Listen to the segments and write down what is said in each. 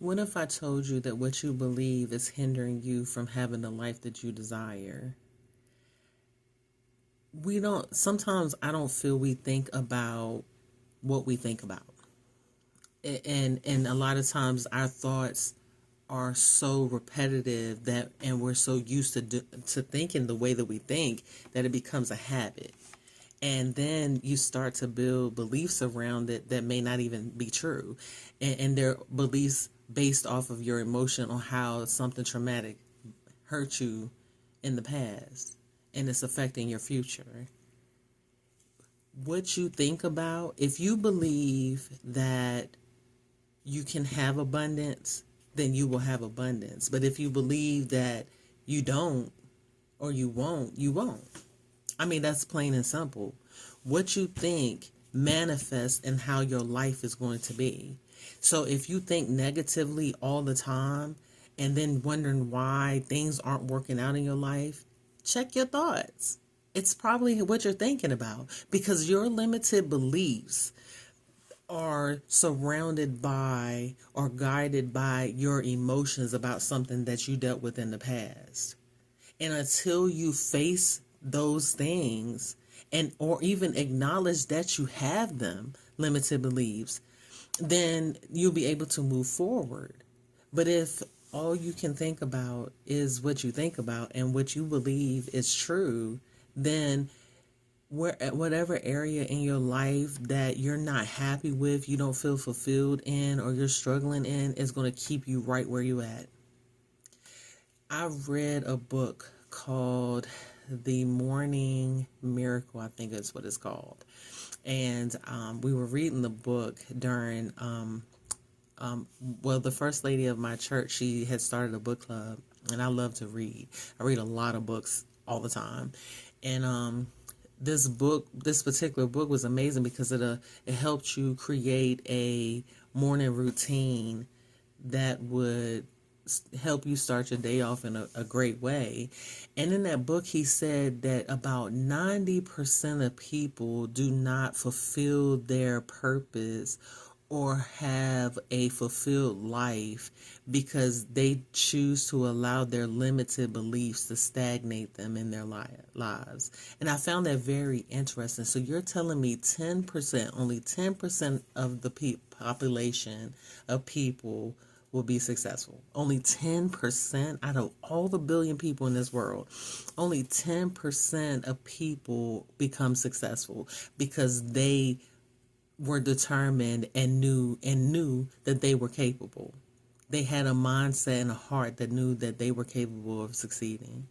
What if I told you that what you believe is hindering you from having the life that you desire? Sometimes I don't feel we think about what we think about. And a lot of times our thoughts are so repetitive that, and we're so used to thinking the way that we think, that it becomes a habit. And then you start to build beliefs around it that may not even be true. And they're beliefs based off of your emotion on how something traumatic hurt you in the past, and it's affecting your future. What you think about, if you believe that you can have abundance, then you will have abundance. But if you believe that you don't, or you won't, you won't. I mean, that's plain and simple. What you think manifests in how your life is going to be. So if you think negatively all the time and then wondering why things aren't working out in your life, check your thoughts. It's probably what you're thinking about, because your limited beliefs are surrounded by or guided by your emotions about something that you dealt with in the past. And until you face those things, and or even acknowledge that you have them, limited beliefs, then you'll be able to move forward. But if all you can think about is what you think about and what you believe is true, then whatever area in your life that you're not happy with, you don't feel fulfilled in, or you're struggling in, is going to keep you right where you at. I read a book called The Morning Miracle, I think that's what it's called. And we were reading the book during, well, the first lady of my church, she had started a book club, and I love to read. I read a lot of books all the time. And this particular book was amazing because it helped you create a morning routine that would help you start your day off in a great way. And in that book, he said that about 90% of people do not fulfill their purpose or have a fulfilled life because they choose to allow their limited beliefs to stagnate them in their lives. And I found that very interesting. So you're telling me 10%, only 10% of the population of people will be successful. Only 10% out of all the billion people in this world, only 10% of people become successful because they were determined and knew that they were capable. They had a mindset and a heart that knew that they were capable of succeeding.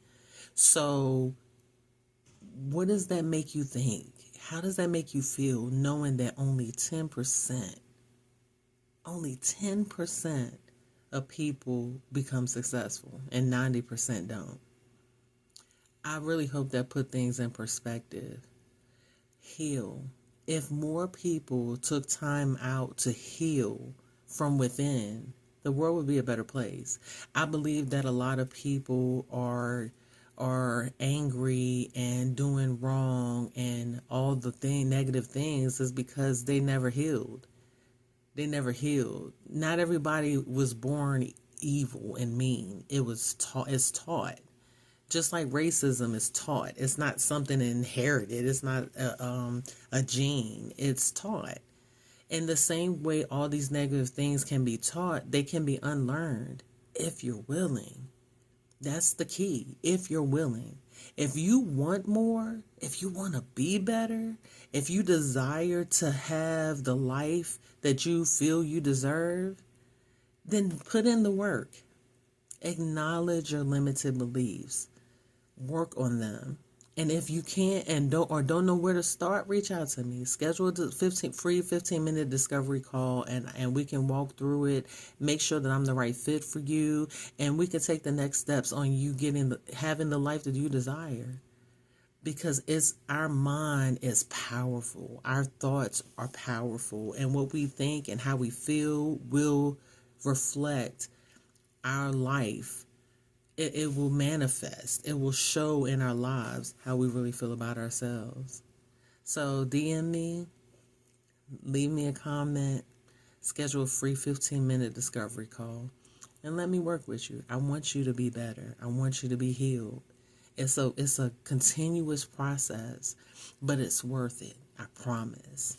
So what does that make you think? How does that make you feel, knowing that only 10% of people become successful and 90% don't? I really hope that put things in perspective. Heal. If more people took time out to heal from within, the world would be a better place. I believe that a lot of people are angry and doing wrong and all the negative things is because they never healed. They never healed. Not everybody was born evil and mean. It's taught. Just like racism is taught. It's not something inherited. It's not a gene. It's taught. In the same way all these negative things can be taught, they can be unlearned if you're willing. That's the key. If you're willing. If you want more, if you want to be better, if you desire to have the life that you feel you deserve, then put in the work. Acknowledge your limited beliefs. Work on them. And if you can't and don't know where to start, reach out to me. Schedule a free 15-minute discovery call, and we can walk through it. Make sure that I'm the right fit for you, and we can take the next steps on you having the life that you desire. Because our mind is powerful. Our thoughts are powerful, and what we think and how we feel will reflect our life. It will manifest. It will show in our lives how we really feel about ourselves. So DM me, leave me a comment, Schedule a free 15-minute discovery call and let me work with you. I want you to be better. I want you to be healed. It's a continuous process, but it's worth it. I promise.